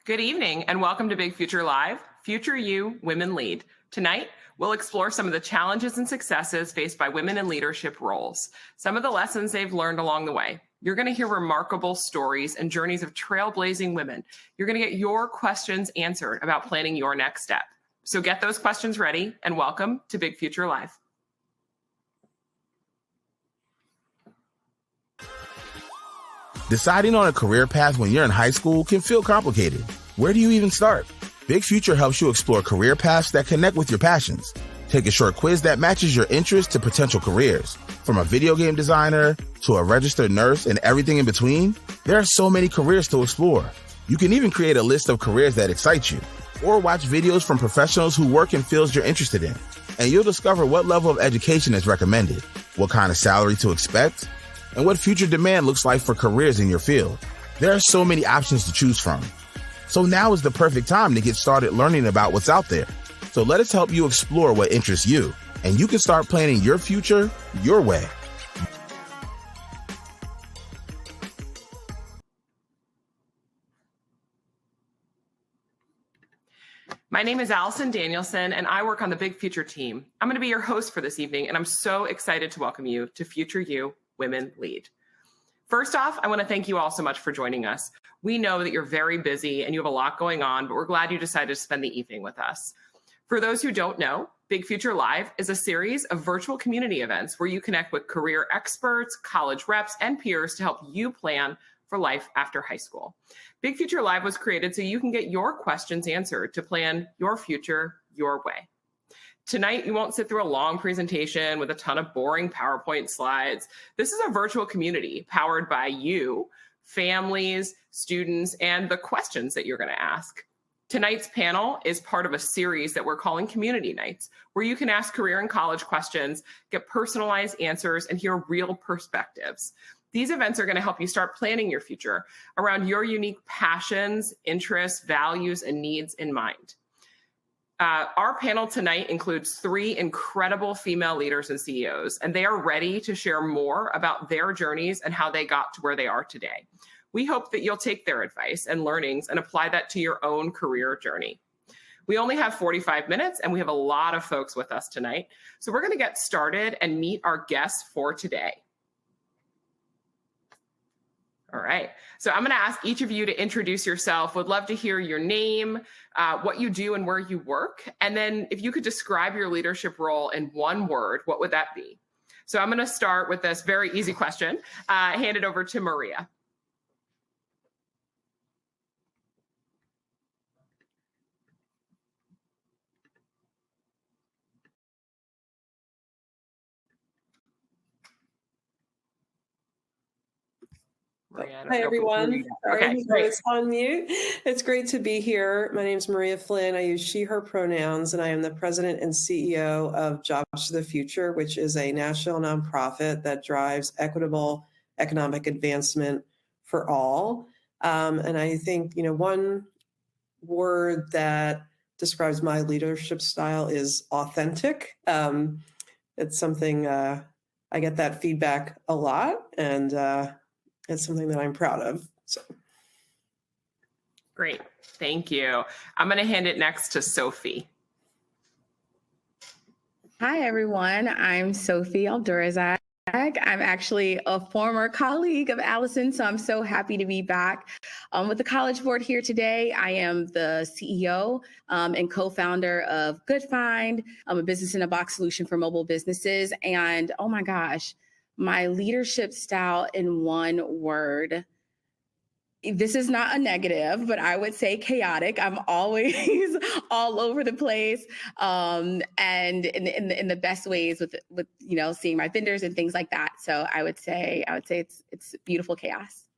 Good evening and welcome to Big Future Live, Future You, Women Lead. Tonight, we'll explore some of the challenges and successes faced by women in leadership roles, some of the lessons they've learned along the way. You're going to hear remarkable stories and journeys of trailblazing women. You're going to get your questions answered about planning your next step. So get those questions ready and welcome to Big Future Live. Deciding on a career path when you're in high school can feel complicated. Where do you even start? Big Future helps you explore career paths that connect with your passions. Take a short quiz that matches your interests to potential careers. From a video game designer to a registered nurse and everything in between, there are so many careers to explore. You can even create a list of careers that excite you, or watch videos from professionals who work in fields you're interested in. And you'll discover what level of education is recommended, what kind of salary to expect, and what future demand looks like for careers in your field. There are so many options to choose from. So now is the perfect time to get started learning about what's out there. So let us help you explore what interests you, and you can start planning your future your way. My name is Allison Danielson, and I work on the Big Future team. I'm going to be your host for this evening, and I'm so excited to welcome you to Future You, Women Lead. First off, I want to thank you all so much for joining us. We know that you're very busy and you have a lot going on, but we're glad you decided to spend the evening with us. For those who don't know, Big Future Live is a series of virtual community events where you connect with career experts, college reps, and peers to help you plan for life after high school. Big Future Live was created so you can get your questions answered to plan your future your way. Tonight, you won't sit through a long presentation with a ton of boring PowerPoint slides. This is a virtual community powered by you, families, students, and the questions that you're going to ask. Tonight's panel is part of a series that we're calling Community Nights, where you can ask career and college questions, get personalized answers, and hear real perspectives. These events are going to help you start planning your future around your unique passions, interests, values, and needs in mind. Our panel tonight includes 3 incredible female leaders and CEOs, and they are ready to share more about their journeys and how they got to where they are today. We hope that you'll take their advice and learnings and apply that to your own career journey. We only have 45 minutes, and we have a lot of folks with us tonight. So we're going to get started and meet our guests for today. All right. So I'm going to ask each of you to introduce yourself. Would love to hear your name, what you do and where you work. And then if you could describe your leadership role in one word, what would that be? So I'm going to start with this very easy question. Hand it over to Maria. Hi, everyone. Sorry, it's on mute. It's great to be here. My name is Maria Flynn. I use she, her pronouns, and I am the president and CEO of Jobs to the Future, which is a national nonprofit that drives equitable economic advancement for all. And I think, one word that describes my leadership style is authentic. It's something I get that feedback a lot, and it's something that I'm proud of. So. Great. Thank you. I'm going to hand it next to Sophie. Hi, everyone. I'm Sophie Aldurazak. I'm actually a former colleague of Allison, so I'm so happy to be back with the College Board here today. I am the CEO and co-founder of GoodFind, a business-in-a-box solution for mobile businesses. And oh my gosh, my leadership style in one word. This is not a negative, but I would say chaotic. I'm always all over the place, and in the best ways with seeing my vendors and things like that. So I would say it's beautiful chaos.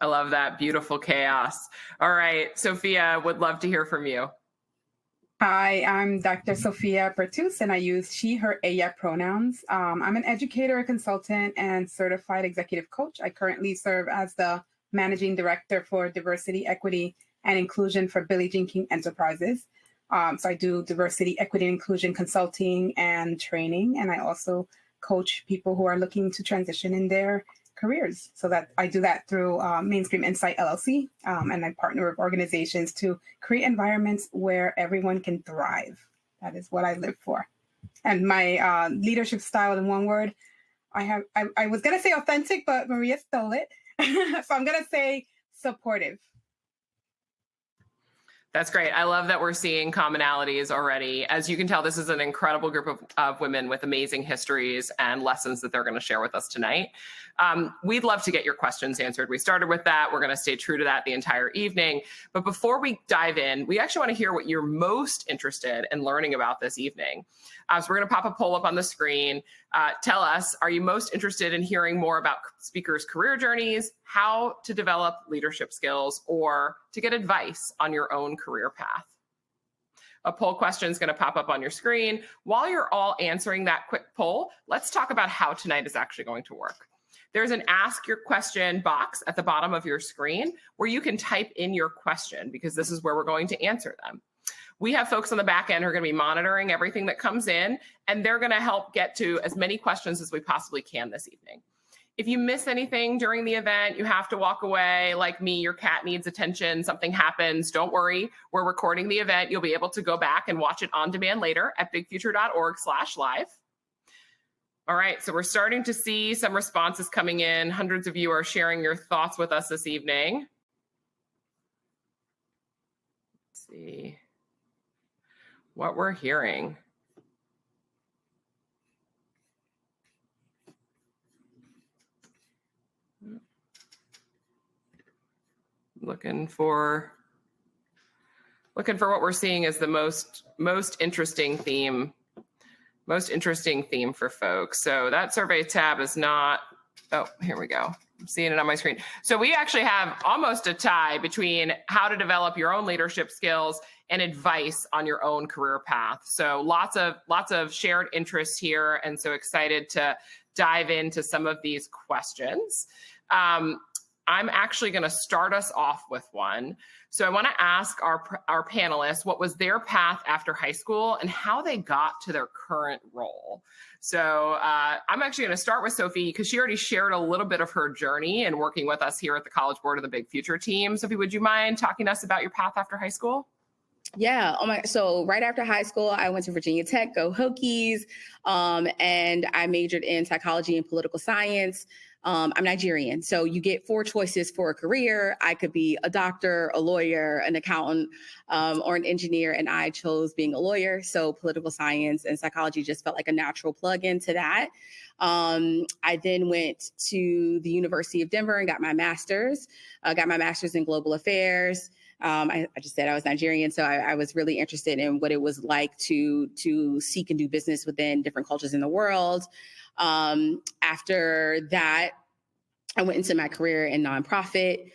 I love that, beautiful chaos. All right, Sophia, would love to hear from you. Hi, I'm Dr. Sophia Pertus, and I use she, her, ella pronouns. I'm an educator, a consultant, and certified executive coach. I currently serve as the Managing Director for Diversity, Equity, and Inclusion for Billie Jean King Enterprises. So I do diversity, equity, and inclusion consulting and training, and I also coach people who are looking to transition in their careers. So that I do that through Mainstream Insight LLC, and I partner with organizations to create environments where everyone can thrive. That is what I live for. And my leadership style, in one word, I was going to say authentic, but Maria stole it. So I'm going to say supportive. That's great. I love that we're seeing commonalities already. As you can tell, this is an incredible group of women with amazing histories and lessons that they're going to share with us tonight. We'd love to get your questions answered. We started with that. We're going to stay true to that the entire evening. But before we dive in, we actually want to hear what you're most interested in learning about this evening. So we're going to pop a poll up on the screen. Tell us, are you most interested in hearing more about speakers' career journeys, how to develop leadership skills, or to get advice on your own career path? A poll question is going to pop up on your screen. While you're all answering that quick poll, let's talk about how tonight is actually going to work. There's an ask your question box at the bottom of your screen where you can type in your question, because this is where we're going to answer them. We have folks on the back end who are going to be monitoring everything that comes in, and they're going to help get to as many questions as we possibly can this evening. If you miss anything during the event, you have to walk away like me, your cat needs attention, something happens, don't worry. We're recording the event. You'll be able to go back and watch it on demand later at bigfuture.org/live. All right, so we're starting to see some responses coming in. Hundreds of you are sharing your thoughts with us this evening. Let's see what we're hearing. Looking for what we're seeing as the most interesting theme. Most interesting theme for folks. So that survey tab is not, oh, here we go. I'm seeing it on my screen. So we actually have almost a tie between how to develop your own leadership skills and advice on your own career path. So lots of shared interests here, and so excited to dive into some of these questions. I'm actually going to start us off with one. So I want to ask our panelists what was their path after high school and how they got to their current role. So I'm actually going to start with Sophie because she already shared a little bit of her journey and working with us here at the College Board of the Big Future team. Sophie, would you mind talking to us about your path after high school? Yeah. So right after high school, I went to Virginia Tech, go Hokies, and I majored in psychology and political science. I'm Nigerian, so you get 4 choices for a career. I could be a doctor, a lawyer, an accountant, or an engineer, and I chose being a lawyer. So political science and psychology just felt like a natural plug into that. I then went to the University of Denver and got my master's. In global affairs. I just said I was Nigerian, so I was really interested in what it was like to seek and do business within different cultures in the world. After that, I went into my career in nonprofit,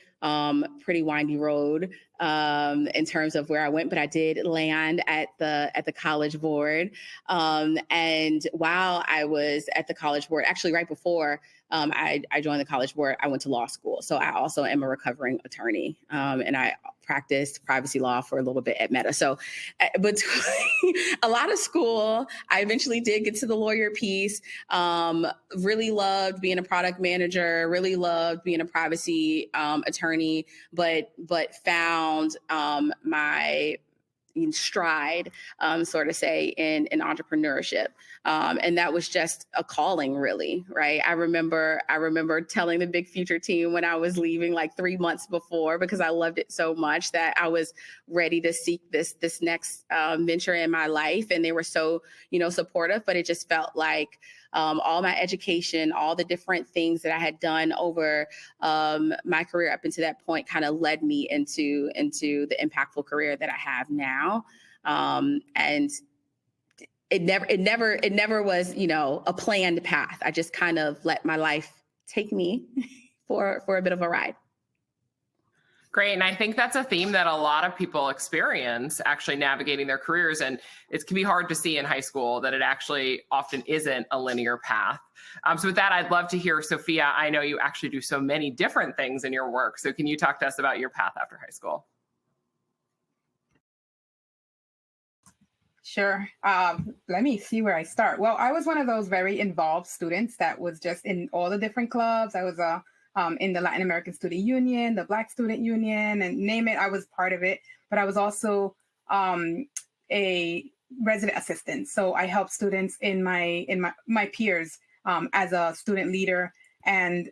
pretty windy road in terms of where I went, but I did land at the College Board. And while I was at the College Board, actually right before I joined the College Board, I went to law school. So I also am a recovering attorney, and I practiced privacy law for a little bit at Meta. So between a lot of school, I eventually did get to the lawyer piece. Really loved being a product manager, really loved being a privacy attorney, but found my stride, sort of say, in entrepreneurship. And that was just a calling, really, right? I remember telling the Big Future team when I was leaving like 3 months before, because I loved it so much that I was ready to seek this next venture in my life. And they were so, supportive, but it just felt like all my education, all the different things that I had done over my career up until that point kind of led me into the impactful career that I have now. And it never was, a planned path. I just kind of let my life take me for a bit of a ride. Great. And I think that's a theme that a lot of people experience actually navigating their careers. And it can be hard to see in high school that it actually often isn't a linear path. So with that, I'd love to hear, Sophia, I know you actually do so many different things in your work. So can you talk to us about your path after high school? Sure. Let me see where I start. Well, I was one of those very involved students that was just in all the different clubs. I was in the Latin American Student Union, the Black Student Union, and name it, I was part of it. But I was also a resident assistant. So I helped students in my peers as a student leader. And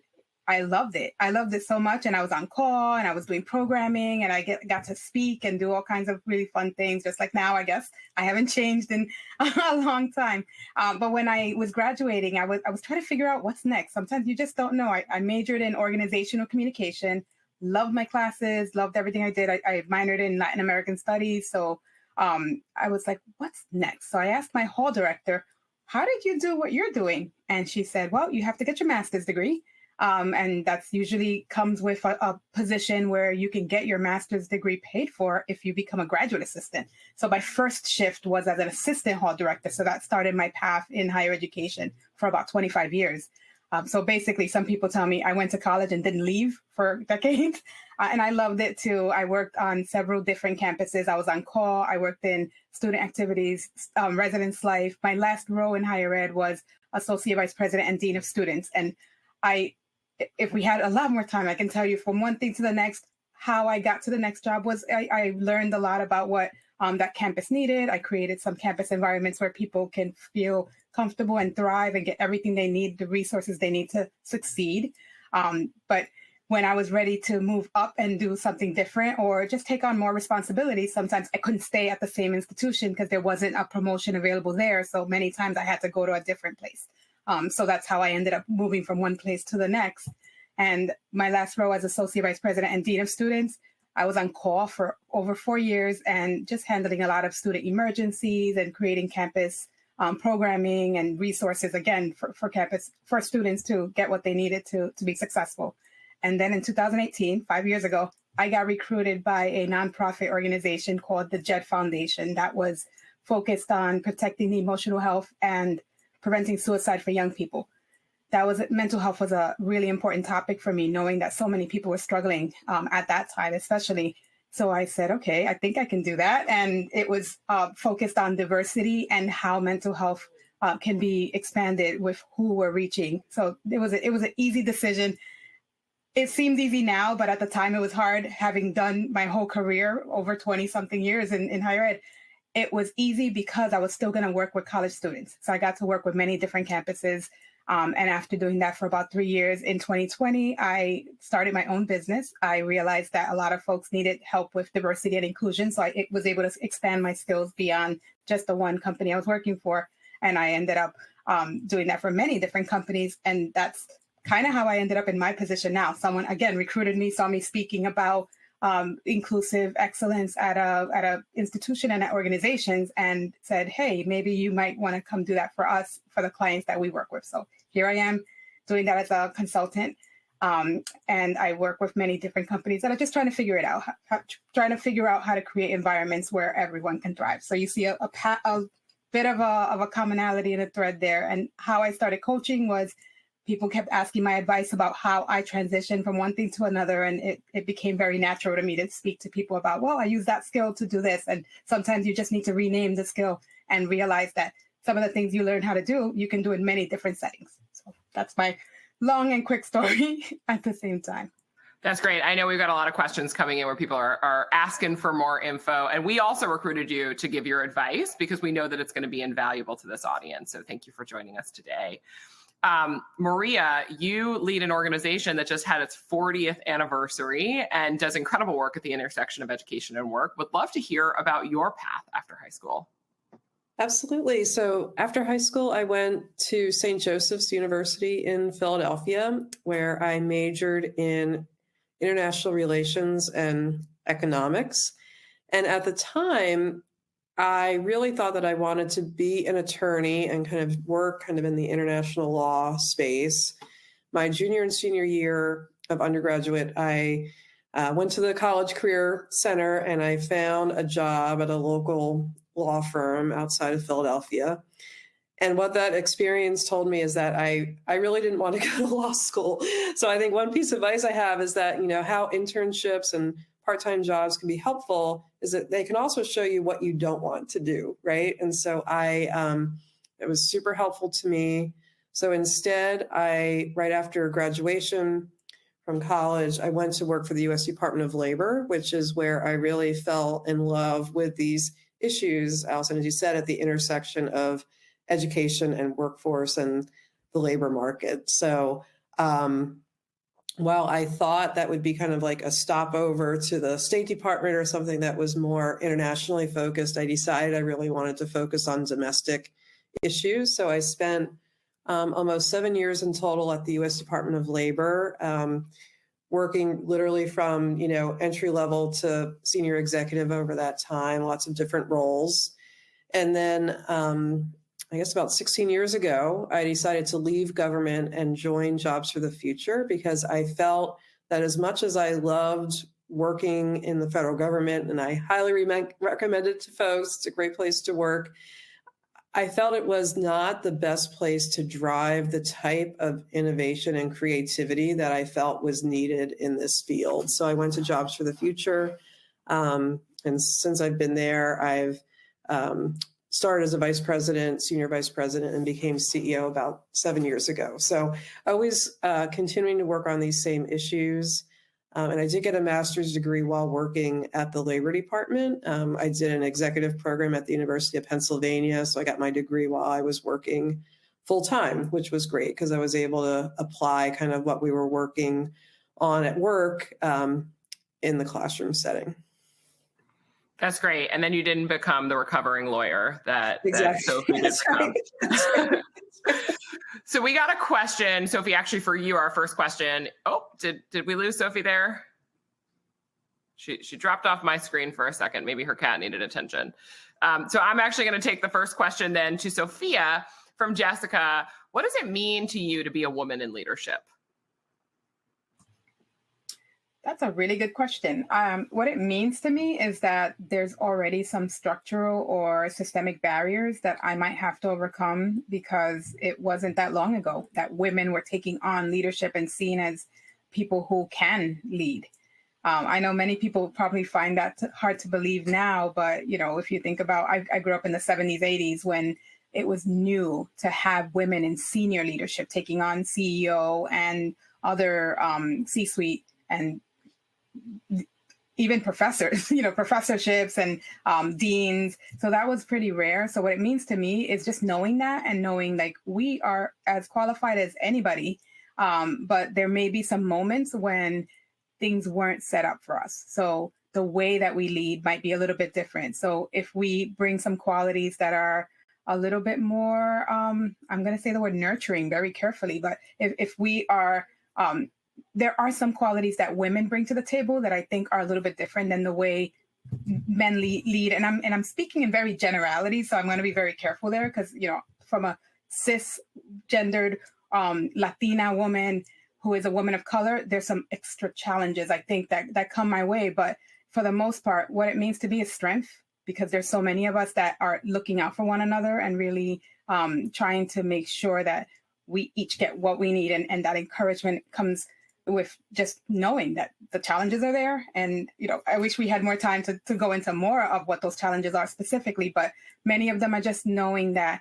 I loved it. I loved it so much. And I was on call and I was doing programming and I got to speak and do all kinds of really fun things. Just like now, I guess I haven't changed in a long time. But when I was graduating, I was trying to figure out what's next. Sometimes you just don't know. I majored in organizational communication, loved my classes, loved everything I did. I minored in Latin American studies. So I was like, what's next? So I asked my hall director, how did you do what you're doing? And she said, well, you have to get your master's degree. And that's usually comes with a position where you can get your master's degree paid for if you become a graduate assistant. So my first shift was as an assistant hall director. So that started my path in higher education for about 25 years. So basically, some people tell me I went to college and didn't leave for decades. And I loved it too. I worked on several different campuses. I was on call. I worked in student activities, residence life. My last role in higher ed was Associate Vice President and Dean of Students. And if we had a lot more time, I can tell you from one thing to the next, how I got to the next job was I learned a lot about what that campus needed. I created some campus environments where people can feel comfortable and thrive and get everything they need, the resources they need to succeed. But when I was ready to move up and do something different or just take on more responsibilities, sometimes I couldn't stay at the same institution because there wasn't a promotion available there. So many times I had to go to a different place. So that's how I ended up moving from one place to the next. And my last role as Associate Vice President and Dean of Students, I was on call for over 4 years and just handling a lot of student emergencies and creating campus programming and resources, again, for campus, for students to get what they needed to be successful. And then in 2018, 5 years ago, I got recruited by a nonprofit organization called the JED Foundation that was focused on protecting the emotional health and preventing suicide for young people. Mental health was a really important topic for me, knowing that so many people were struggling at that time, especially. So I said, okay, I think I can do that. And it was focused on diversity and how mental health can be expanded with who we're reaching. So it was an easy decision. It seems easy now, but at the time it was hard, having done my whole career, over 20 something years in higher ed. It was easy because I was still going to work with college students. So I got to work with many different campuses. And after doing that for about 3 years, in 2020, I started my own business. I realized that a lot of folks needed help with diversity and inclusion. So I was able to expand my skills beyond just the one company I was working for. And I ended up doing that for many different companies. And that's kind of how I ended up in my position now. Someone, again, recruited me, saw me speaking about inclusive excellence at a institution and at organizations, and said, hey, maybe you might want to come do that for us, for the clients that we work with. So here I am doing that as a consultant. And I work with many different companies that are just trying to figure it out, trying to figure out how to create environments where everyone can thrive. So you see a bit of a commonality in a thread there. And how I started coaching was people kept asking my advice about how I transitioned from one thing to another. And it became very natural to me to speak to people about, well, I use that skill to do this. And sometimes you just need to rename the skill and realize that some of the things you learn how to do, you can do in many different settings. So that's my long and quick story at the same time. That's great. I know we've got a lot of questions coming in where people are asking for more info. And we also recruited you to give your advice because we know that it's going to be invaluable to this audience. So thank you for joining us today. Maria, you lead an organization that just had its 40th anniversary and does incredible work at the intersection of education and work. Would love to hear about your path after high school. Absolutely. So after high school, I went to St. Joseph's University in Philadelphia, where I majored in international relations and economics. And at the time, I really thought that I wanted to be an attorney and kind of work kind of in the international law space. My junior and senior year of undergraduate, I went to the College Career Center and I found a job at a local law firm outside of Philadelphia. And what that experience told me is that I really didn't want to go to law school. So I think one piece of advice I have is that, how internships and part-time jobs can be helpful is that they can also show you what you don't want to do, right? And so it was super helpful to me. So instead, right after graduation from college, I went to work for the U.S. Department of Labor, which is where I really fell in love with these issues, Allison, as you said, at the intersection of education and workforce and the labor market. So while I thought that would be kind of like a stopover to the State Department or something that was more internationally focused, I decided I really wanted to focus on domestic issues. So I spent almost 7 years in total at the U.S. Department of Labor, working literally from, entry level to senior executive over that time, lots of different roles. And then I guess about 16 years ago, I decided to leave government and join Jobs for the Future because I felt that as much as I loved working in the federal government, and I highly recommend it to folks, it's a great place to work, I felt it was not the best place to drive the type of innovation and creativity that I felt was needed in this field. So I went to Jobs for the Future. And since I've been there, I've started as a vice president, senior vice president, and became CEO about 7 years ago. So always continuing to work on these same issues. And I did get a master's degree while working at the Labor Department. I did an executive program at the University of Pennsylvania. So I got my degree while I was working full time, which was great because I was able to apply kind of what we were working on at work in the classroom setting. That's great. And then you didn't become the recovering lawyer that Sophie did become. Right. So we got a question, Sophie, actually for you, our first question. Oh, did we lose Sophie there? She dropped off my screen for a second. Maybe her cat needed attention. So I'm actually going to take the first question then to Sophia from Jessica. What does it mean to you to be a woman in leadership? That's a really good question. What it means to me is that there's already some structural or systemic barriers that I might have to overcome because it wasn't that long ago that women were taking on leadership and seen as people who can lead. I know many people probably find that hard to believe now, but if you think about, I grew up in the 70s, 80s when it was new to have women in senior leadership taking on CEO and other C-suite and even professors, professorships and deans. So that was pretty rare. So what it means to me is just knowing that and knowing like we are as qualified as anybody, but there may be some moments when things weren't set up for us. So the way that we lead might be a little bit different. So if we bring some qualities that are a little bit more, I'm going to say the word nurturing very carefully, but if we are, there are some qualities that women bring to the table that I think are a little bit different than the way men lead. And I'm speaking in very generality, so I'm going to be very careful there because, from a cisgendered Latina woman who is a woman of color, there's some extra challenges I think that come my way. But for the most part, what it means to be is strength, because there's so many of us that are looking out for one another and really trying to make sure that we each get what we need. And that encouragement comes with just knowing that the challenges are there. And, I wish we had more time to go into more of what those challenges are specifically, but many of them are just knowing that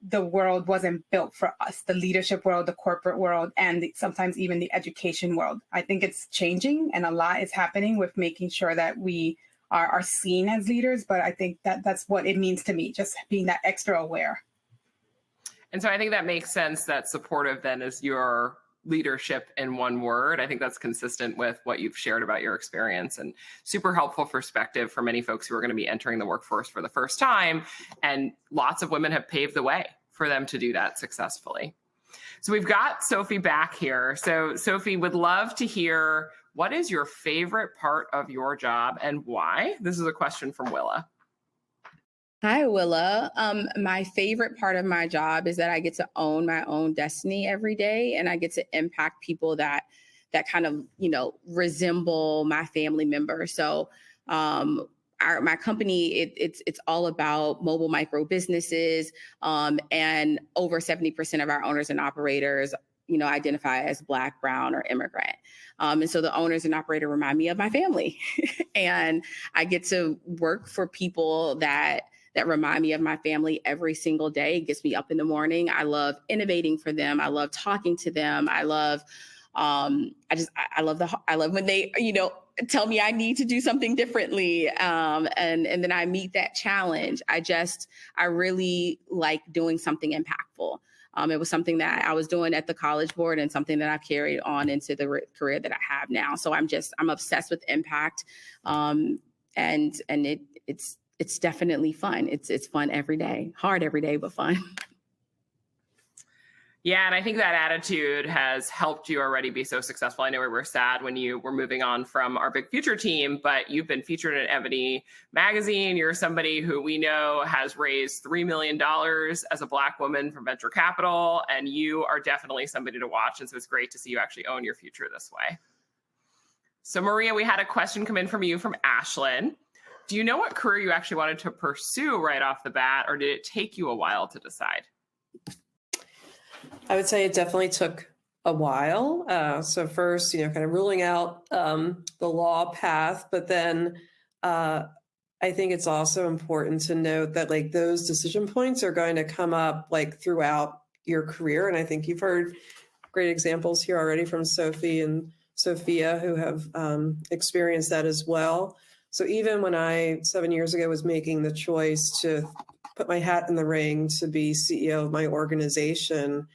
the world wasn't built for us, the leadership world, the corporate world, and sometimes even the education world. I think it's changing and a lot is happening with making sure that we are seen as leaders. But I think that's what it means to me, just being that extra aware. And so I think that makes sense that supportive then is your leadership in one word. I think that's consistent with what you've shared about your experience and super helpful perspective for many folks who are going to be entering the workforce for the first time. And lots of women have paved the way for them to do that successfully. So we've got Sophie back here. So Sophie, would love to hear, what is your favorite part of your job and why? This is a question from Willa. Hi, Willa. My favorite part of my job is that I get to own my own destiny every day, and I get to impact people that kind of, resemble my family members. So my company, it's all about mobile micro businesses, and over 70% of our owners and operators, identify as Black, brown, or immigrant. And so the owners and operator remind me of my family. And I get to work for people that remind me of my family every single day. It gets me up in the morning. I love innovating for them. I love talking to them. I love when they, tell me I need to do something differently. And then I meet that challenge. I really like doing something impactful. It was something that I was doing at the College Board and something that I've carried on into the career that I have now. So I'm obsessed with impact. And it's definitely fun. It's fun every day, hard every day, but fun. Yeah, and I think that attitude has helped you already be so successful. I know we were sad when you were moving on from our Big Future team, but you've been featured in Ebony magazine. You're somebody who we know has raised $3 million as a Black woman from venture capital, and you are definitely somebody to watch. And so it's great to see you actually own your future this way. So Maria, we had a question come in from you from Ashlyn. Do you know what career you actually wanted to pursue right off the bat, or did it take you a while to decide? I would say it definitely took a while. So first, kind of ruling out the law path, but then I think it's also important to note that those decision points are going to come up throughout your career. And I think you've heard great examples here already from Sophie and Sophia who have experienced that as well. So even when I 7 years ago was making the choice to put my hat in the ring to be CEO of my organization,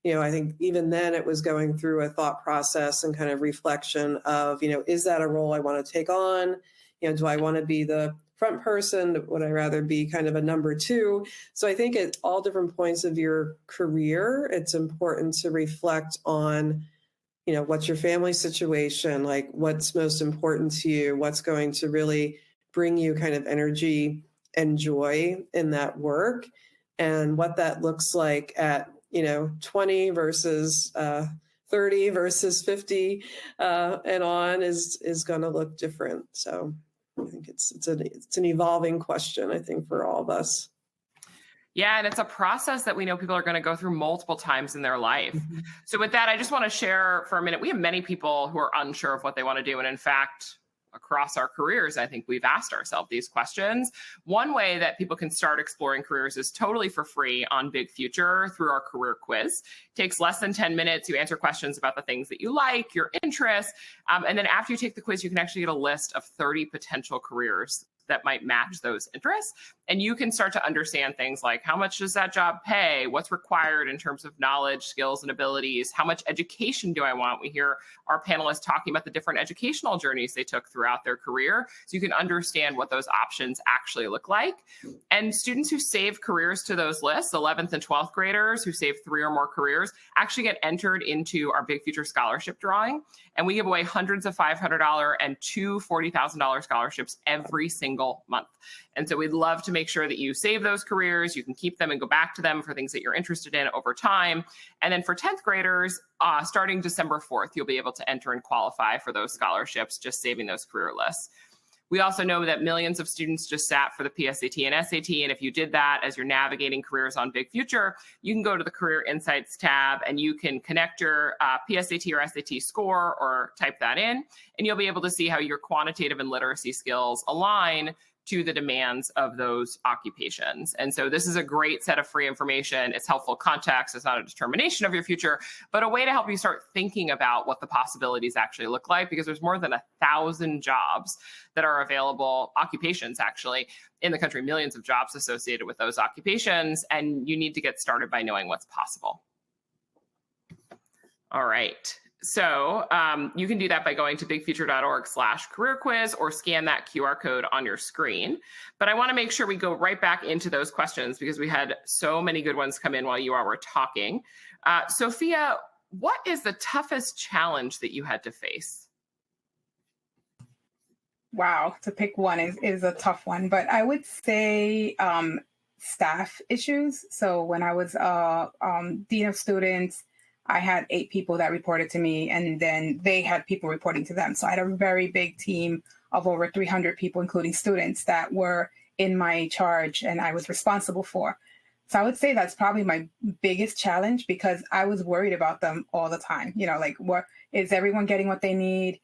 I think even then it was going through a thought process and kind of reflection of, is that a role I want to take on? Do I want to be the front person? Would I rather be kind of a number two? So I think at all different points of your career, it's important to reflect on, what's your family situation, what's most important to you, what's going to really bring you kind of energy and joy in that work, and what that looks like at 20 versus 30 versus 50 and on is going to look different. So I think it's an evolving question, I think, for all of us. Yeah, and it's a process that we know people are going to go through multiple times in their life. Mm-hmm. So with that, I just want to share for a minute, we have many people who are unsure of what they want to do. And in fact, across our careers, I think we've asked ourselves these questions. One way that people can start exploring careers is totally for free on Big Future through our career quiz. It takes less than 10 minutes. You answer questions about the things that you like, your interests. And then after you take the quiz, you can actually get a list of 30 potential careers that might match those interests. And you can start to understand things like, how much does that job pay? What's required in terms of knowledge, skills, and abilities? How much education do I want? We hear our panelists talking about the different educational journeys they took throughout their career. So you can understand what those options actually look like. And students who save careers to those lists, 11th and 12th graders who save 3 or more careers, actually get entered into our Big Future scholarship drawing. And we give away hundreds of $500 and 2 $40,000 scholarships every single month. And so we'd love to make sure that you save those careers. You can keep them and go back to them for things that you're interested in over time. And then for 10th graders, starting December 4th, you'll be able to enter and qualify for those scholarships, just saving those career lists. We also know that millions of students just sat for the PSAT and SAT. And if you did that as you're navigating careers on Big Future, you can go to the Career Insights tab and you can connect your PSAT or SAT score or type that in, and you'll be able to see how your quantitative and literacy skills align to the demands of those occupations. And so this is a great set of free information. It's helpful context. It's not a determination of your future, but a way to help you start thinking about what the possibilities actually look like, because there's more than 1,000 jobs that are available, occupations actually, in the country, millions of jobs associated with those occupations, and you need to get started by knowing what's possible. All right. So you can do that by going to bigfuture.org/career quiz or scan that QR code on your screen. But I want to make sure we go right back into those questions because we had so many good ones come in while you all were talking. Sophia, what is the toughest challenge that you had to face? Wow, to pick one is a tough one, but I would say staff issues. So when I was dean of students, I had 8 people that reported to me, and then they had people reporting to them. So I had a very big team of over 300 people, including students, that were in my charge and I was responsible for. So I would say that's probably my biggest challenge, because I was worried about them all the time. You know, like, what is everyone getting what they need?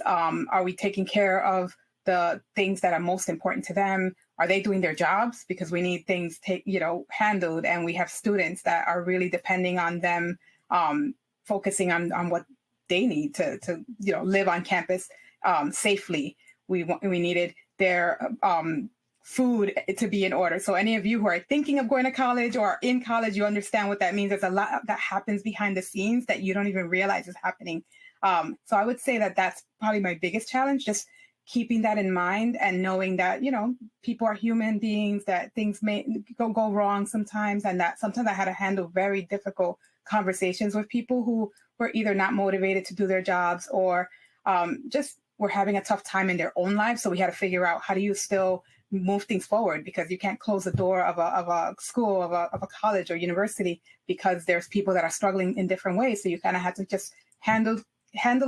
Are we taking care of the things that are most important to them? Are they doing their jobs? Because we need things handled, and we have students that are really depending on them, focusing on what they need to live on campus safely. We needed their food to be in order. So any of you who are thinking of going to college or are in college, you understand what that means. There's a lot that happens behind the scenes that you don't even realize is happening. So I would say that that's probably my biggest challenge, just keeping that in mind and knowing that, people are human beings, that things may go wrong sometimes, and that sometimes I had to handle very difficult conversations with people who were either not motivated to do their jobs or just were having a tough time in their own lives. So we had to figure out, how do you still move things forward, because you can't close the door of a school, of a college or university, because there's people that are struggling in different ways. So you kind of have to just handle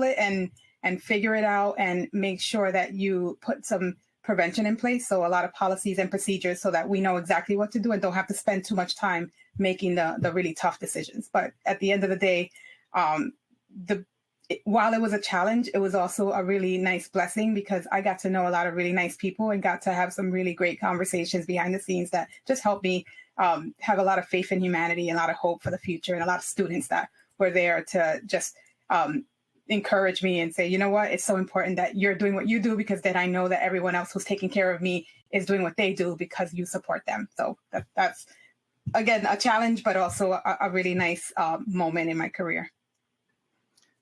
it and figure it out, and make sure that you put some prevention in place. So a lot of policies and procedures, so that we know exactly what to do and don't have to spend too much time making the really tough decisions. But at the end of the day, while it was a challenge, it was also a really nice blessing, because I got to know a lot of really nice people and got to have some really great conversations behind the scenes that just helped me have a lot of faith in humanity and a lot of hope for the future, and a lot of students that were there to just encourage me and say, you know what, it's so important that you're doing what you do, because then I know that everyone else who's taking care of me is doing what they do because you support them. So that's, again, a challenge, but also a really nice moment in my career.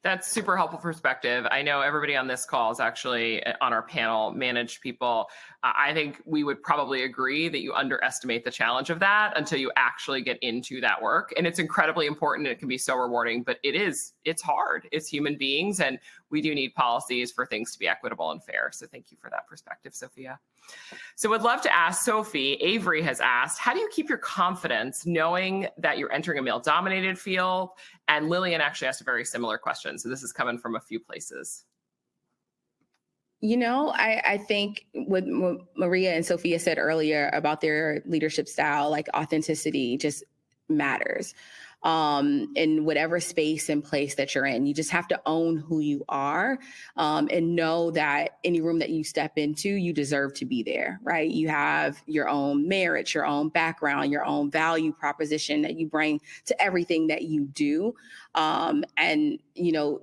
That's super helpful perspective. I know everybody on this call is actually on our panel managed people. I think we would probably agree that you underestimate the challenge of that until you actually get into that work. And it's incredibly important. It can be so rewarding, but it's hard. It's human beings, and we do need policies for things to be equitable and fair. So thank you for that perspective, Sophia. So would love to ask Sophie. Avery has asked, how do you keep your confidence knowing that you're entering a male-dominated field? And Lillian actually asked a very similar question. So this is coming from a few places. I think what Maria and Sophia said earlier about their leadership style, like authenticity just matters. In whatever space and place that you're in, you just have to own who you are, and know that any room that you step into, you deserve to be there, right? You have your own merits, your own background, your own value proposition that you bring to everything that you do. And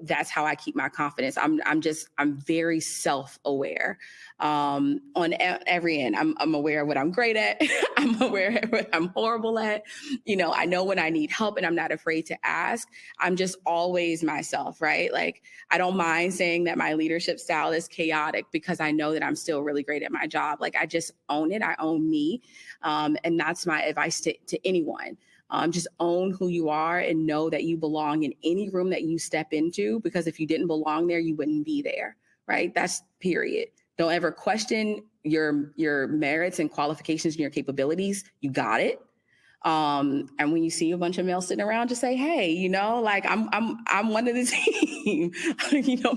that's how I keep my confidence. I'm very self-aware, on every end. I'm aware of what I'm great at. I'm aware of what I'm horrible at. I know when I need help, and I'm not afraid to ask. I'm just always myself, right? Like, I don't mind saying that my leadership style is chaotic, because I know that I'm still really great at my job. Like, I just own it. I own me. And that's my advice to anyone. Just own who you are and know that you belong in any room that you step into, because if you didn't belong there, you wouldn't be there, right? That's period. Don't ever question your merits and qualifications and your capabilities. You got it. And when you see a bunch of males sitting around, just say, hey, like I'm one of the team.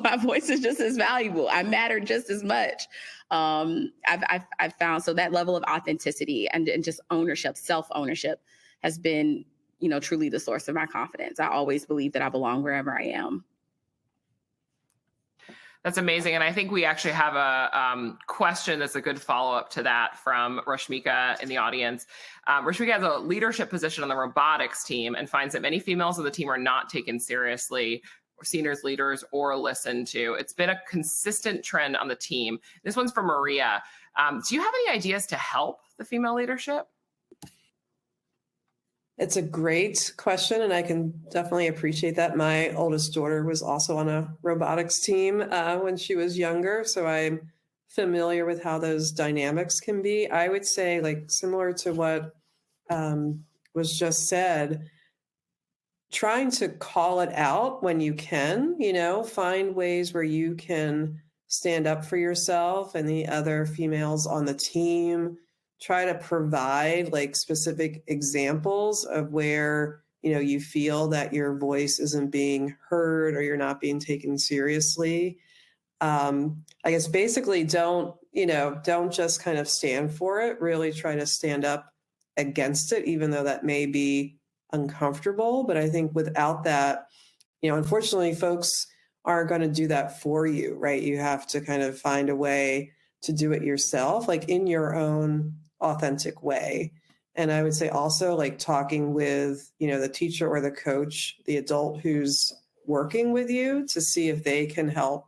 My voice is just as valuable. I matter just as much. I've found, so that level of authenticity and just ownership, self-ownership, has been, truly the source of my confidence. I always believe that I belong wherever I am. That's amazing. And I think we actually have a question that's a good follow-up to that from Rashmika in the audience. Rashmika has a leadership position on the robotics team and finds that many females of the team are not taken seriously, or seen as leaders or listened to. It's been a consistent trend on the team. This one's from Maria. Do you have any ideas to help the female leadership? It's a great question, and I can definitely appreciate that. My oldest daughter was also on a robotics team when she was younger, so I'm familiar with how those dynamics can be. I would say, like, similar to what was just said, trying to call it out when you can, find ways where you can stand up for yourself and the other females on the team. Try to provide like specific examples of where, you feel that your voice isn't being heard or you're not being taken seriously. I guess basically don't just kind of stand for it. Really try to stand up against it, even though that may be uncomfortable. But I think without that, unfortunately, folks aren't going to do that for you, right? You have to kind of find a way to do it yourself, like in your own authentic way. And I would say also like talking with, the teacher or the coach, the adult who's working with you, to see if they can help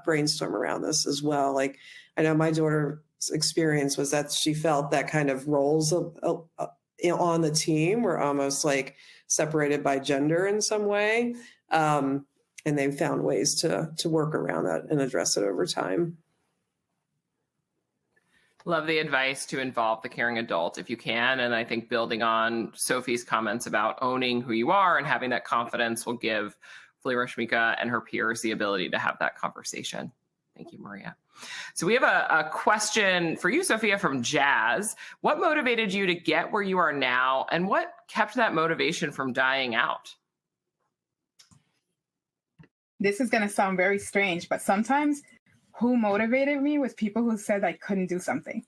brainstorm around this as well. Like, I know my daughter's experience was that she felt that kind of roles on the team were almost like separated by gender in some way. And they've found ways to work around that and address it over time. Love the advice to involve the caring adult if you can. And I think building on Sophie's comments about owning who you are and having that confidence will give Fli-Rashmika and her peers the ability to have that conversation. Thank you, Maria. So we have a question for you, Sophia, from Jazz. What motivated you to get where you are now, and what kept that motivation from dying out? This is going to sound very strange, but sometimes who motivated me was people who said I couldn't do something.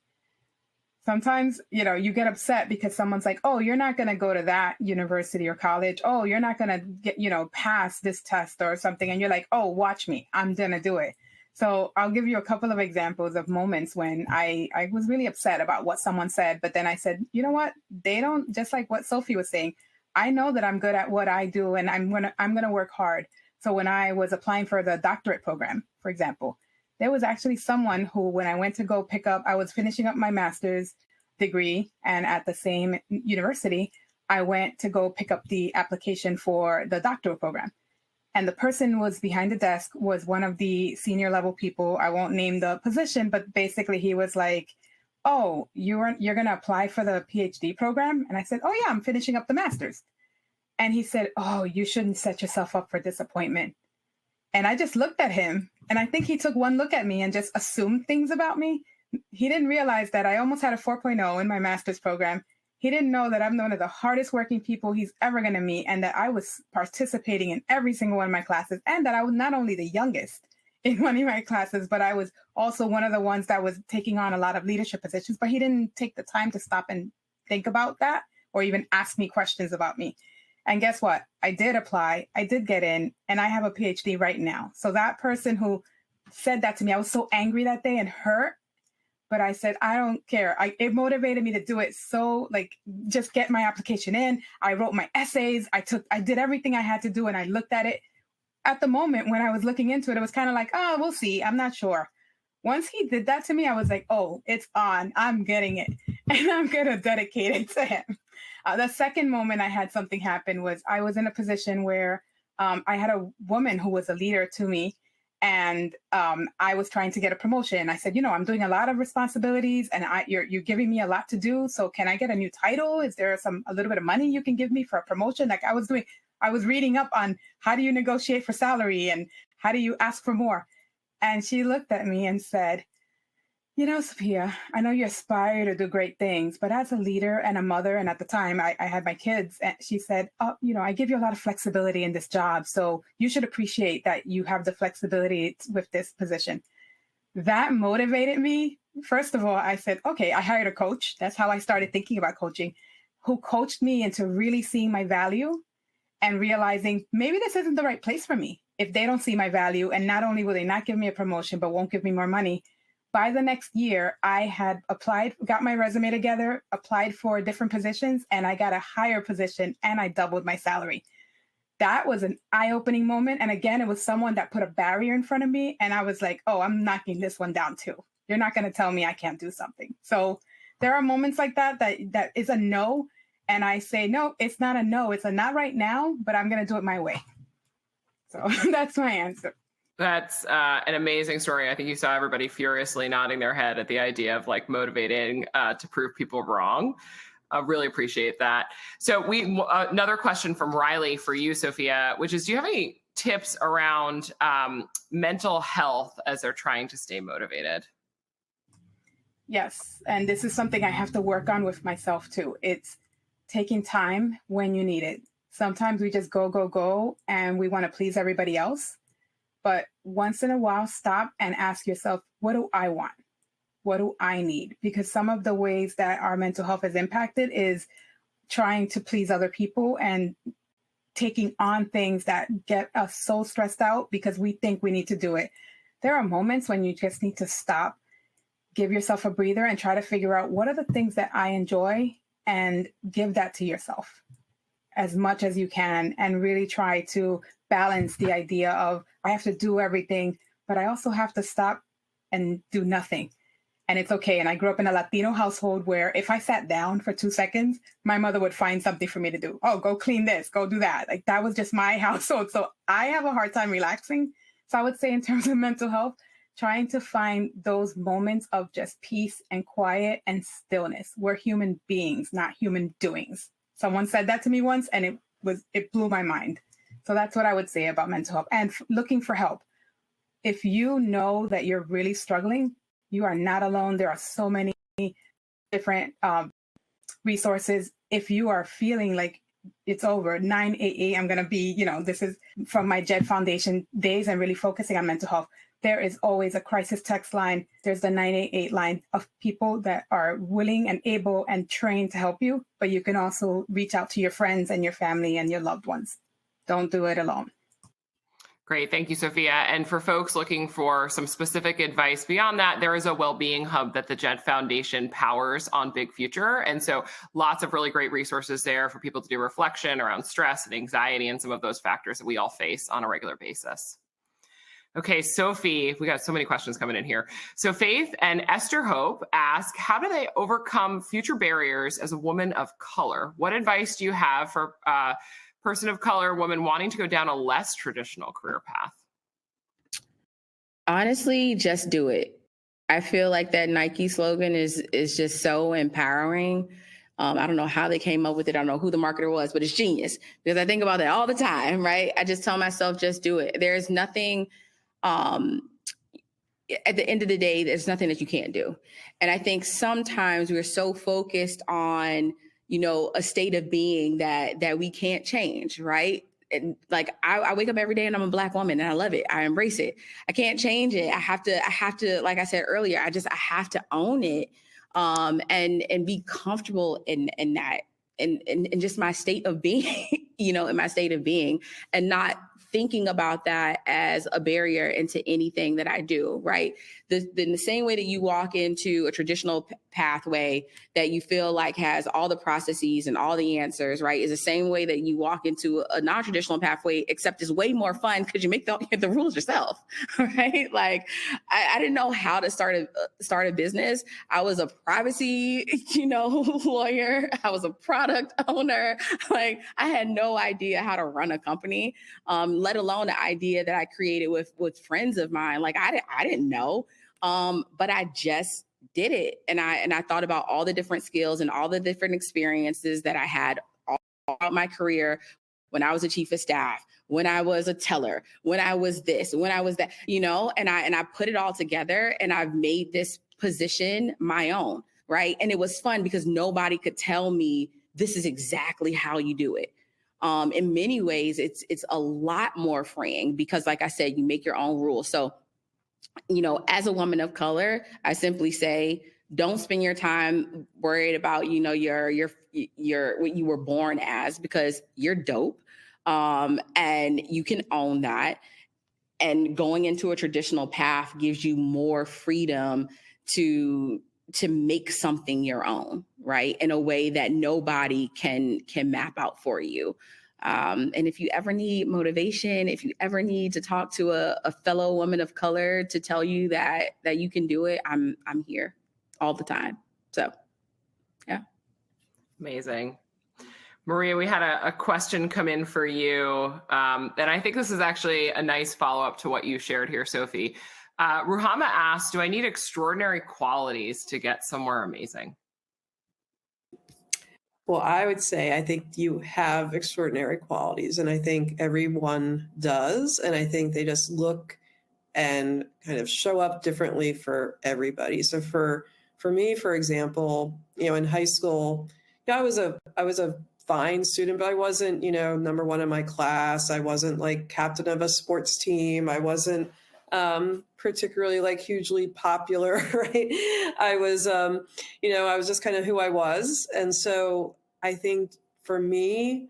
Sometimes, you get upset because someone's like, oh, you're not going to go to that university or college. Oh, you're not going to get, pass this test or something. And you're like, oh, watch me. I'm going to do it. So I'll give you a couple of examples of moments when I was really upset about what someone said. But then I said, you know what? They don't, just like what Sophie was saying, I know that I'm good at what I do and I'm going to work hard. So when I was applying for the doctorate program, for example, there was actually someone who, when I went to go pick up, I was finishing up my master's degree, and at the same university, I went to go pick up the application for the doctoral program. And the person was behind the desk was one of the senior level people. I won't name the position, but basically he was like, oh, you're going to apply for the PhD program? And I said, oh yeah, I'm finishing up the master's. And he said, oh, you shouldn't set yourself up for disappointment. And I just looked at him, and I think he took one look at me and just assumed things about me. He didn't realize that I almost had a 4.0 in my master's program. He didn't know that I'm one of the hardest working people he's ever going to meet, and that I was participating in every single one of my classes, and that I was not only the youngest in one of my classes, but I was also one of the ones that was taking on a lot of leadership positions. But he didn't take the time to stop and think about that or even ask me questions about me. And guess what? I did apply, I did get in, and I have a PhD right now. So that person who said that to me, I was so angry that day and hurt, but I said, I don't care. It motivated me to do it. So just get my application in. I wrote my essays. I did everything I had to do, and I looked at it. At the moment when I was looking into it, it was kind of like, oh, we'll see. I'm not sure. Once he did that to me, I was like, oh, it's on. I'm getting it. And I'm going to dedicate it to him. The second moment I had something happen was I was in a position where I had a woman who was a leader to me, and I was trying to get a promotion. I said, I'm doing a lot of responsibilities, and you're giving me a lot to do. So can I get a new title? Is there a little bit of money you can give me for a promotion? Like I was reading up on how do you negotiate for salary and how do you ask for more? And she looked at me and said, Sophia, I know you aspire to do great things, but as a leader and a mother, and at the time I had my kids, and she said, I give you a lot of flexibility in this job. So you should appreciate that you have the flexibility with this position. That motivated me. First of all, I said, okay, I hired a coach. That's how I started thinking about coaching, who coached me into really seeing my value and realizing maybe this isn't the right place for me. If they don't see my value, and not only will they not give me a promotion, but won't give me more money. By the next year, I had applied, got my resume together, applied for different positions, and I got a higher position, and I doubled my salary. That was an eye-opening moment. And again, it was someone that put a barrier in front of me, and I was like, oh, I'm knocking this one down too. You're not going to tell me I can't do something. So there are moments like that is a no, and I say, no, it's not a no. It's a not right now, but I'm going to do it my way. So that's my answer. That's an amazing story. I think you saw everybody furiously nodding their head at the idea of motivating to prove people wrong. I really appreciate that. So another question from Riley for you, Sophia, which is, do you have any tips around mental health as they're trying to stay motivated? Yes. And this is something I have to work on with myself too. It's taking time when you need it. Sometimes we just go, and we want to please everybody else. But once in a while, stop and ask yourself, what do I want? what do I need? Because some of the ways that our mental health is impacted is trying to please other people and taking on things that get us so stressed out because we think we need to do it. There are moments when you just need to stop, give yourself a breather, and try to figure out what are the things that I enjoy and give that to yourself as much as you can, and really try to balance the idea of I have to do everything, but I also have to stop and do nothing. And it's okay. And I grew up in a Latino household where if I sat down for 2 seconds, my mother would find something for me to do. Oh, go clean this, go do that. Like that was just my household. So I have a hard time relaxing. So I would say in terms of mental health, trying to find those moments of just peace and quiet and stillness. We're human beings, not human doings. Someone said that to me once and it blew my mind. So that's what I would say about mental health and looking for help. If you know that you're really struggling, you are not alone. There are so many different resources. If you are feeling like it's over, 988, I'm going to be, this is from my JED Foundation days and really focusing on mental health. There is always a crisis text line. There's the 988 line of people that are willing and able and trained to help you, but you can also reach out to your friends and your family and your loved ones. Don't do it alone. Great. Thank you, Sophia. And for folks looking for some specific advice beyond that, there is a well-being hub that the JED Foundation powers on Big Future. And so lots of really great resources there for people to do reflection around stress and anxiety and some of those factors that we all face on a regular basis. Okay, Sophie, we got so many questions coming in here. So Faith and Esther Hope ask, how do they overcome future barriers as a woman of color? What advice do you have for person of color, woman wanting to go down a less traditional career path? Honestly, just do it. I feel like that Nike slogan is just so empowering. I don't know how they came up with it. I don't know who the marketer was, but it's genius because I think about that all the time, right? I just tell myself, just do it. There's nothing, at the end of the day, there's nothing that you can't do. And I think sometimes we're so focused on a state of being that we can't change, right? And like I wake up every day and I'm a Black woman and I love it. I embrace it. I can't change it. I have to, like I said earlier, I have to own it, and be comfortable in that, and just my state of being, in my state of being, and not thinking about that as a barrier into anything that I do, right? The same way that you walk into a traditional pathway that you feel like has all the processes and all the answers, right, is the same way that you walk into a non-traditional pathway, except it's way more fun because you make the rules yourself, right? Like I didn't know how to start a business. I was a privacy, lawyer. I was a product owner. Like I had no idea how to run a company, let alone the idea that I created with friends of mine. Like I didn't know, but I just did it. And I thought about all the different skills and all the different experiences that I had all throughout my career, when I was a chief of staff, when I was a teller, when I was this, when I was that, and I put it all together and I've made this position my own, right? And it was fun because nobody could tell me this is exactly how you do it. In many ways, it's a lot more freeing because, like I said, you make your own rules. So, as a woman of color, I simply say, don't spend your time worried about, your what you were born as, because you're dope, and you can own that. And going into a traditional path gives you more freedom to make something your own, right? In a way that nobody can map out for you. And if you ever need motivation, if you ever need to talk to a fellow woman of color to tell you that you can do it, I'm here all the time. So, yeah. Amazing. Maria, we had a question come in for you. And I think this is actually a nice follow-up to what you shared here, Sophie. Ruhama asked, do I need extraordinary qualities to get somewhere amazing? Well, I would say I think you have extraordinary qualities, and I think everyone does. And I think they just look and kind of show up differently for everybody. So for me, for example, in high school, I was a fine student, but I wasn't, number one in my class. I wasn't like captain of a sports team. I wasn't particularly like hugely popular, right? I was, I was just kind of who I was. And so I think for me,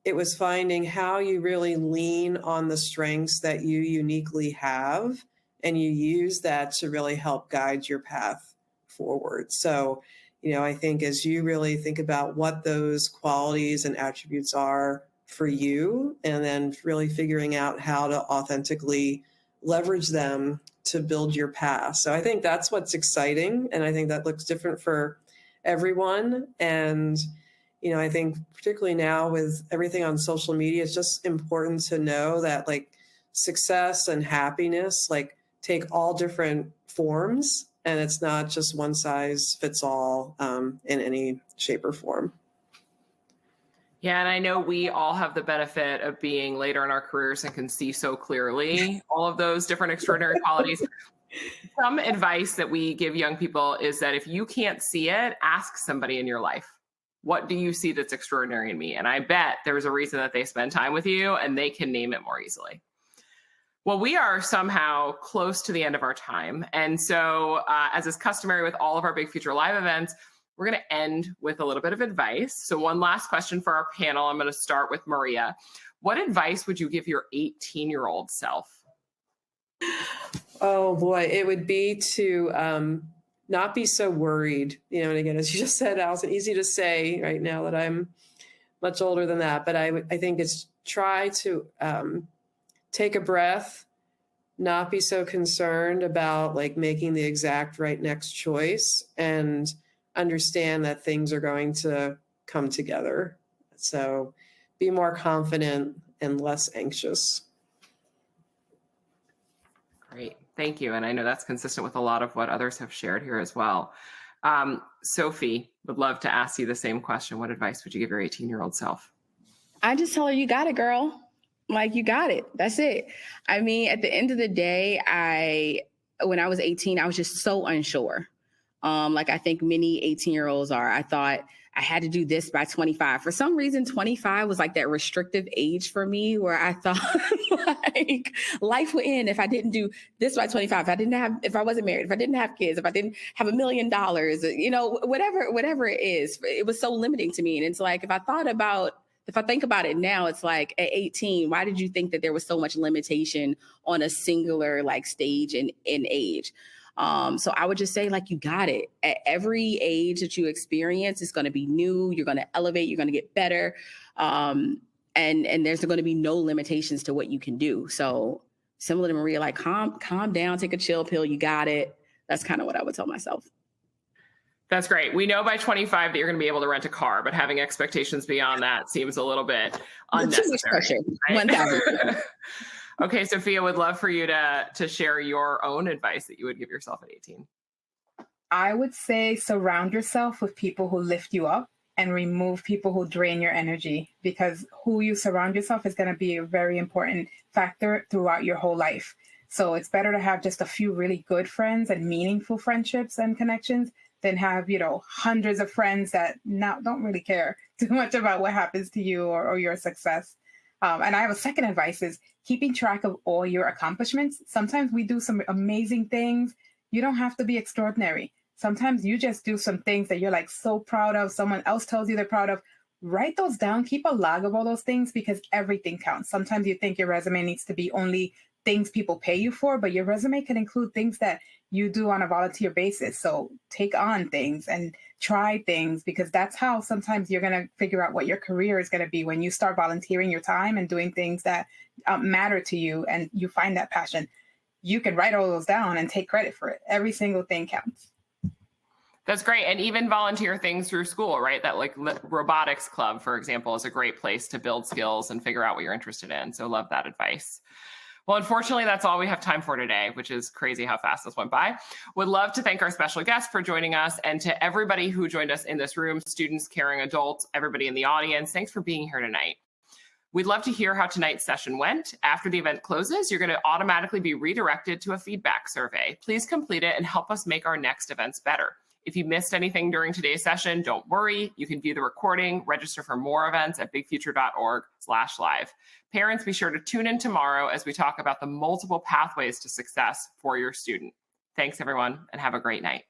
it was finding how you really lean on the strengths that you uniquely have, and you use that to really help guide your path forward. So, I think as you really think about what those qualities and attributes are for you, and then really figuring out how to authentically leverage them to build your path. So I think that's what's exciting. And I think that looks different for everyone. And, I think particularly now with everything on social media, it's just important to know that like success and happiness, like take all different forms, and it's not just one size fits all in any shape or form. Yeah, and I know we all have the benefit of being later in our careers and can see so clearly all of those different extraordinary qualities. Some advice that we give young people is that if you can't see it, ask somebody in your life, what do you see that's extraordinary in me? And I bet there's a reason that they spend time with you and they can name it more easily. Well, we are somehow close to the end of our time. And so as is customary with all of our Big Future Live events, we're going to end with a little bit of advice. So one last question for our panel. I'm going to start with Maria. What advice would you give your 18-year-old self? Oh, boy. It would be to not be so worried. And again, as you just said, Allison, easy to say right now that I'm much older than that. But I think it's try to take a breath, not be so concerned about like making the exact right next choice, and understand that things are going to come together. So be more confident and less anxious. Great. Thank you. And I know that's consistent with a lot of what others have shared here as well. Sophie, would love to ask you the same question. What advice would you give your 18-year-old self? I just tell her, you got it, girl. Like, you got it. That's it. I mean, at the end of the day, when I was 18, I was just so unsure. Like I think many 18-year-olds are. I thought I had to do this by 25. For some reason, 25 was like that restrictive age for me, where I thought like life would end if I didn't do this by 25. If I wasn't married, if I didn't have kids, if I didn't have $1 million, whatever it is, it was so limiting to me. And it's like, if I think about it now, it's like at 18, why did you think that there was so much limitation on a singular like stage and in age? So I would just say, like, you got it. At every age that you experience, it's going to be new. You're going to elevate. You're going to get better. And there's going to be no limitations to what you can do. So similar to Maria, like calm down, take a chill pill. You got it. That's kind of what I would tell myself. That's great. We know by 25 that you're going to be able to rent a car, but having expectations beyond that seems a little bit unnecessary. Too much pressure. Right? Okay, Sophia, would love for you to share your own advice that you would give yourself at 18. I would say surround yourself with people who lift you up and remove people who drain your energy, because who you surround yourself is going to be a very important factor throughout your whole life. So it's better to have just a few really good friends and meaningful friendships and connections than have, hundreds of friends that don't really care too much about what happens to you or your success. And I have a second advice is keeping track of all your accomplishments. Sometimes we do some amazing things. You don't have to be extraordinary. Sometimes you just do some things that you're like so proud of. Someone else tells you they're proud of. Write those down. Keep a log of all those things, because everything counts. Sometimes you think your resume needs to be only things people pay you for, but your resume can include things that you do on a volunteer basis. So take on things and try things, because that's how sometimes you're going to figure out what your career is going to be when you start volunteering your time and doing things that matter to you and you find that passion. You can write all those down and take credit for it. Every single thing counts. That's great. And even volunteer things through school, right? That like robotics club, for example, is a great place to build skills and figure out what you're interested in. So love that advice. Well, unfortunately, that's all we have time for today, which is crazy how fast this went by. Would love to thank our special guest for joining us, and to everybody who joined us in this room, students, caring adults, everybody in the audience. Thanks for being here tonight. We'd love to hear how tonight's session went. After the event closes, you're going to automatically be redirected to a feedback survey. Please complete it and help us make our next events better. If you missed anything during today's session, don't worry. You can view the recording, register for more events at bigfuture.org/live. Parents, be sure to tune in tomorrow as we talk about the multiple pathways to success for your student. Thanks, everyone, and have a great night.